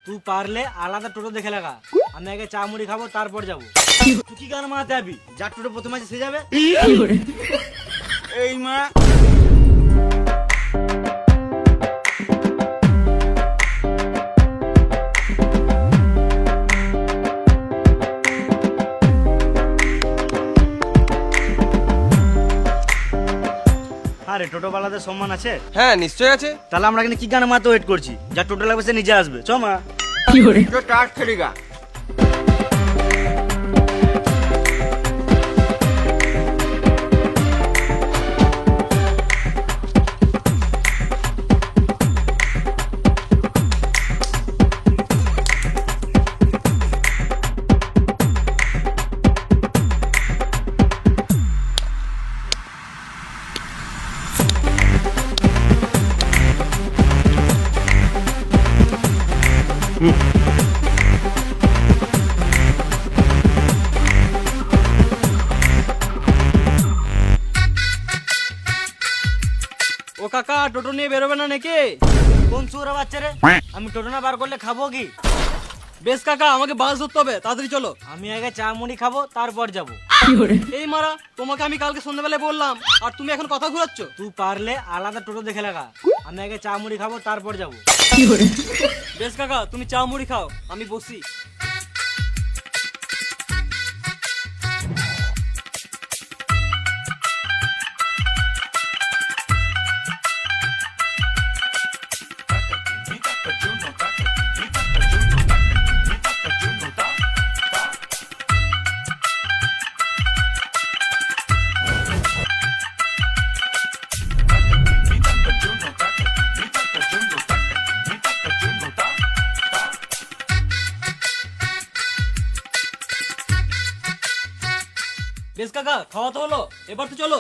তুই পারলে আলাদা টোটো দেখে লাগা, আমি আগে চা মুড়ি খাবো তারপর যাবো। তুই কি গান মারাতে যাবি? যার টোটো প্রথমে আছে সে যাবে। এই মা আরে টোটোওয়ালাদের সম্মান আছে। হ্যাঁ নিশ্চয়ই আছে। তাহলে আমরা এখানে কি গান মারতে ওয়েট করছি? যা টোটো লাগবে সে নিজে আসবে। চ মা। তো টাট খেলিগা। ও কাকা টোটো নিয়ে বেরোবে না নাকি? কোন সুরা বাচ্চা রে? আমি টোটো না বার করলে খাবো কি? বেশ কাকা আমাকে বাস ধরতে হবে, তাড়াতাড়ি চলো। আমি আগে চা মুড়ি খাবো তারপর যাবো। এই মারা, তোমাকে আমি কালকে সন্ধ্যাবেলায় বললাম আর তুমি এখন কথা ঘুরাচ্ছ। তুই পারলে আলাদা টোটো দেখে লাগা, আমি আগে চা মুড়ি খাবো তারপর যাবো। বেশ কাকা তুমি চা মুড়ি খাও, আমি বসি। বেশ কাকা খাওয়া তো হলো, এবার তো চলো।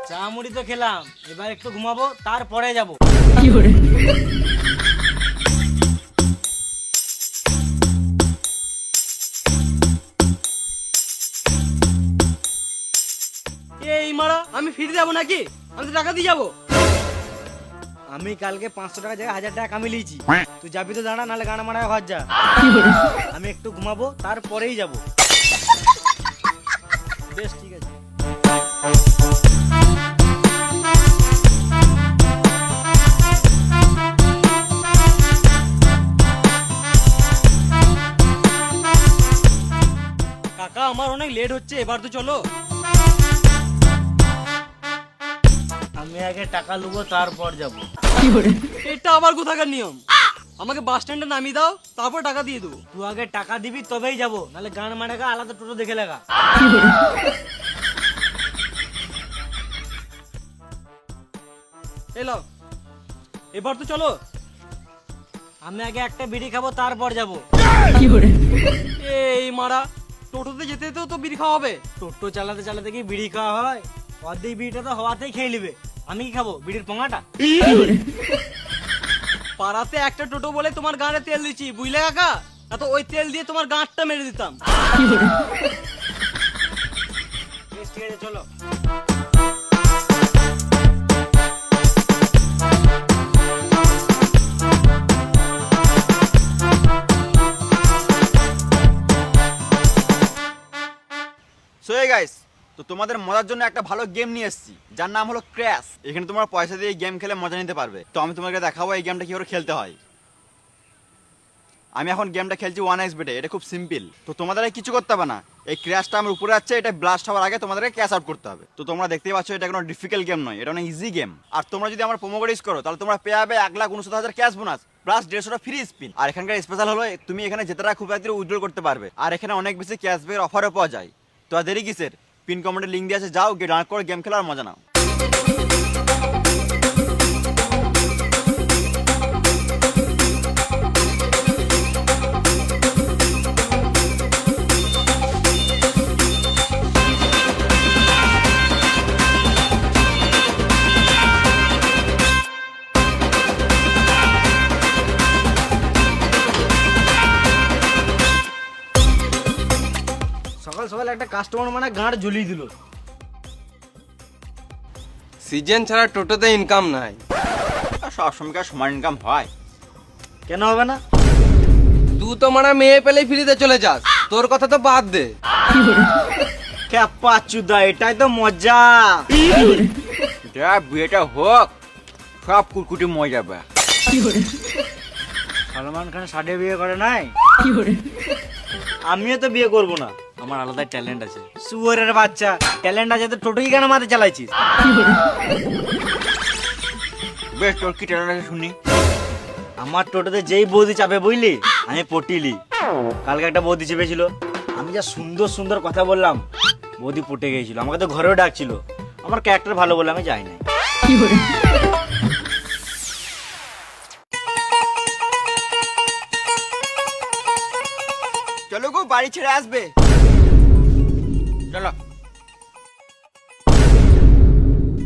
চা মুড়ি তো খেলাম, এবার একটু ঘুমাবো তারপরে যাবো। এই মারা, আমি ফিরে যাবো নাকি? আমি তো টাকা দিয়ে যাবো। আমি কালকে 500 টাকা জায়গায় 1000 টাকা কামিয়ে লিয়েছি। তুই যাবি তো দাঁড়া, নাহলে গানা মারায় ঘর যা। আমি একটু ঘুমাবো তারপরেই যাবো। বেশ ঠিক আছে। কাকা আমার অনেক লেট হচ্ছে, এবার তো চলো। আমি আগে টাকা লুবো তারপর যাবো। এটা আবার কোথাকার নিয়ম? আমাকে বাস স্ট্যান্ডে নামিয়ে দাও, তারপর টাকা দিয়ে দেবো। তুই আগে টাকা দিবি তবেই যাবো, নাহলে গান মারাগা আলাদা টোটো দেখে লাগা। এলো, এবার তো চলো। আমি আগে একটা বিড়ি খাবো তারপর যাবো। এই মারা, টোটোতে যেতে যেতেও তো বিড়ি খাওয়া হবে। টোটো চালাতে চালাতে কি বিড়ি খাওয়া হয়? অর্ধেক বিড়িটা তো হওয়াতেই খেয়ে নিবে। আমি কি খাবো? বিড়ির পোঙাটা? পাড়াতে একটা টোটো বলে তোমার গাঁড়ে তেল দিচ্ছি, বুঝলে কাকা? এত ওই তেল দিয়ে তোমার গাঁটটা মেরে দিতাম। বেশ ঠিক আছে চলো। সো হে গাইস, তো তোমাদের মজার জন্য একটা ভালো গেম নিয়ে এসেছি যার নাম হলো ক্র্যাশ। এখানে তোমরা পয়সা দিয়ে গেম খেলে মজা নিতে পারবে। তো আমি তোমাকে দেখাবো এই গেমটা কিভাবে খেলতে হয়। আমি এখন গেমটা খেলছি 1xbet এ। এটা খুব সিম্পল। তো তোমাদের আর কিছু করতে হবে না। এই ক্র্যাশটা আমার উপরে আছে, এটা ব্লাস্ট হওয়ার আগে তোমাদেরকে ক্যাশ আউট করতে হবে। তো তোমরা দেখতেই পাচ্ছ এটা কোনো ডিফিকাল্ট গেম নয়, এটা অনেক ইজি গেম। আর তোমরা যদি আমার প্রোমো কোড ইউজ করো তাহলে তোমরা পেয়ে যাবে 1,69,000 ক্যাশ বোনাস প্লাস 150টা ফ্রি স্পিন। আর এখানকার স্পেশাল হলো তুমি এখানে যেটা খুব তাড়াতাড়ি উইথড্র করতে পারবে। আর এখানে অনেক বেশি ক্যাশব্যাক অফারও পাওয়া যায়। তো আর দেরি কিসের? পিন কমেন্টে লিঙ্ক দিয়ে আছে, যাও গিয়ে ডাউনলোড করে গেম খেলার মজা নাও। সকাল সকাল একটা কাস্টমার মানে গাঁট ঝুলিয়ে দিল। সিজন ছাড়া টোটোতে ইনকাম নাই। সব সময়কার সমান ইনকাম হয়। কেন হবে না? তুই তো মানে মেয়ে পেলেই ফ্রিতে চলে যাস, তোর কথা তো বাদ দে। ক্যাপা চুদা, এটাই তো মজা। যা বিয়েটা হোক, সব কুটকুটি মজা যাবে। সলমান খান সাডে বিয়ে করে নাই, আমিও তো বিয়ে করব না। আমার আলাদা ট্যালেন্ট আছে। শুয়োরের বাচ্চা, ট্যালেন্ট আছে তো টোটোই কেন মাথা চালাইছিস? বেশ, তোর কি ট্যালেন্ট আছে শুনি। আমার টোটোতে যেই বৌদি চাপে বুঝলি, আমি পটিলি। কালকে একটা বৌদি চেপেছিল, আমি যা সুন্দর সুন্দর কথা বললাম, বৌদি পটে গিয়েছিল। আমাকে তো ঘরেও ডাকছিল, আমার ক্যারেক্টার ভালো বলে আমি যাই নাই। চলো গো, বাড়ি ছেড়ে আসবে। চলো।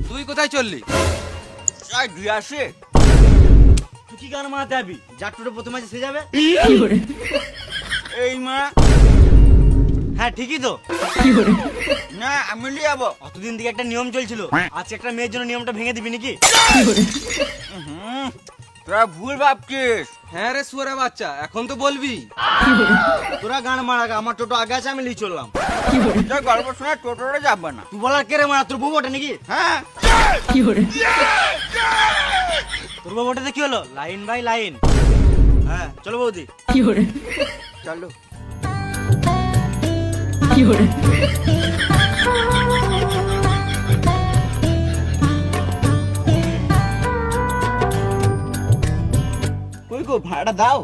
তুই কোথায় চললি? যাই ধুয়ে আসে। তুই কি গান মারাতে যাবি? যার টোটো প্রথমে আছে সে যাবে। এই মা, হ্যাঁ ঠিকই তো। না আমি নিয়ে যাবো। অতদিন থেকে একটা নিয়ম চলছিল, আজকে একটা মেয়ের জন্য নিয়মটা ভেঙে দিবি নাকি? তোরা ভুল ভাবছিস। হ্যাঁ রে শুয়োরের বাচ্চা, এখন তো বলবি। তোরা গান মারা, আমার টোটো আগে আছে, আমি লিয়ে চললাম। তোর গল্প শোনা টোটোরে যাবে না। তুই বলার কে রে মারা? তোর বউ ওঠে নাকি? হ্যাঁ, তোর বউ ওঠে কি হলো? Line by line. হ্যাঁ চলো বৌদি। চলো। কই গো, ভাড়া দাও।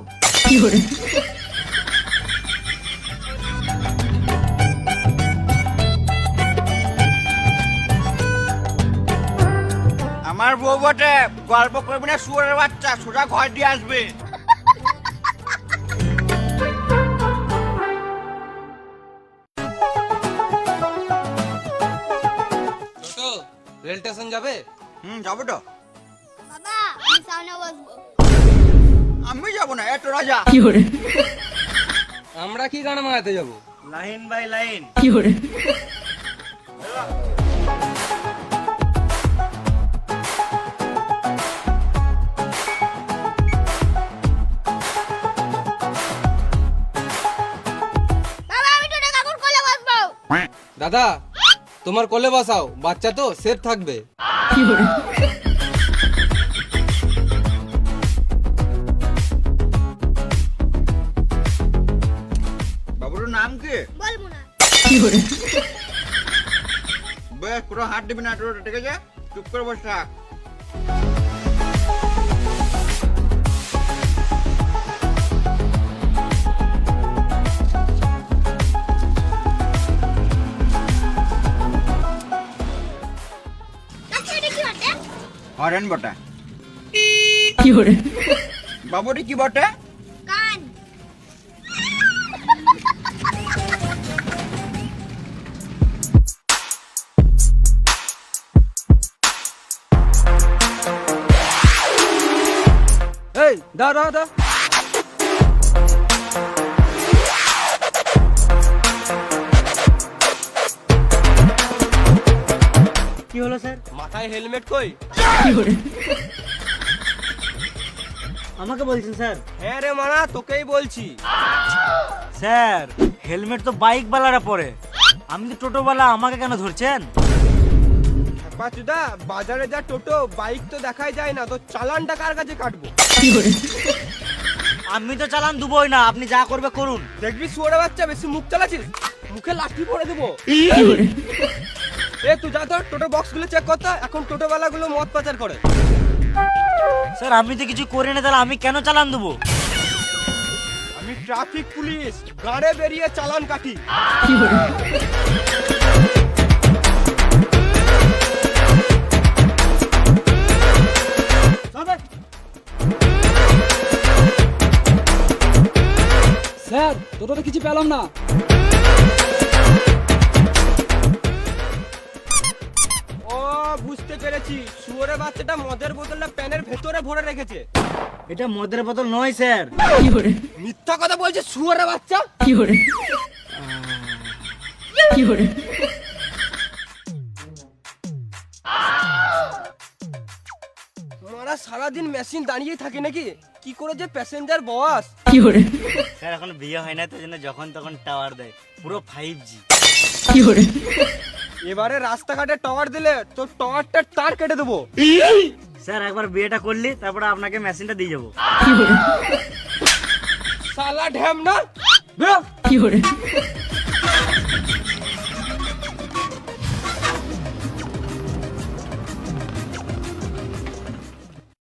আমার বউ বটে, গল্প করবি না শুয়োরের বাচ্চা, সোজা ঘর দিয়ে আসবে। টোটো রেল স্টেশন যাবে? যাবো তো। বাবা আমি সামনে বসবো। আমি যাবো না, এত রাজা। আমরা কি গান মারাতে যাবো? Line by line. বাবা আমি টোটো কাকুর কোলে বসবো। দাদা তোমার কোলে বসাও, বাচ্চা তো সেফ থাকবে। বাবুর নাম কি? বলবো না। বেশ, পুরো হাত দিবি না, টোটো ঠিক আছে? চুপ করে বসে থাক। কাকু এটা কি বটে? হরেন বটে। বাবুটি কি বটে? কান। এই দা দা দা। কি হলো স্যার? মাথায় হেলমেট কই? আমাকে বলছেন স্যার? হ্যাঁ রে মানা, তোকেই বলছি। স্যার হেলমেট তো বাইক বালারা পরে, আমি তো টোটোওয়ালা, আমাকে কেন ধরছেন? পাচুদা, বাজারে যা টোটো বাইক তো দেখাই যায় না, তো চালানটা কার কাছে কাটবো? আমি তো চালান দুবই না, আপনি যা করবে করুন। দেখবি শুয়োরের বাচ্চা, বেশি মুখ চালাচ্ছিস, মুখে লাঠি পড়ে দেবো। এ তুই যা তো টোটো বক্স গুলো চেক করতে, এখন টোটো ওয়ালা গুলো মদ পাচার করে। স্যার আমি তো কিছু করি না, তাহলে আমি কেন চালান দেবো? আমি ট্রাফিক পুলিশ, গাড়ে বেরিয়ে চালান কাটি। স্যার টোটোতে কিছু পেলাম না। ও বুঝতে পেরেছি, শুয়োরের বাচ্চাটা মদের বোতলটা প্যানের ভেতরে ভরে রেখেছে। এটা মদের বোতল নয় স্যার। মিথ্যা কথা বলছে শুয়োরের বাচ্চা। মারা সারাদিন মেশিন দাঁড়িয়ে থাকে নাকি? কি করে যে প্যাসেঞ্জার বস। স্যার এখন বিয়ে হয় না তো জন্য যখন তখন টাওয়ার দেয় পুরো 5G। এবারে রাস্তাঘাটে টাওয়ার দিলে তো টাওয়ারটার তার কেটে দেবো। স্যার একবার বিয়েটা করলি তারপরে আপনাকে মেশিনটা দিয়ে যাবো। শালা ঢ্যাম না।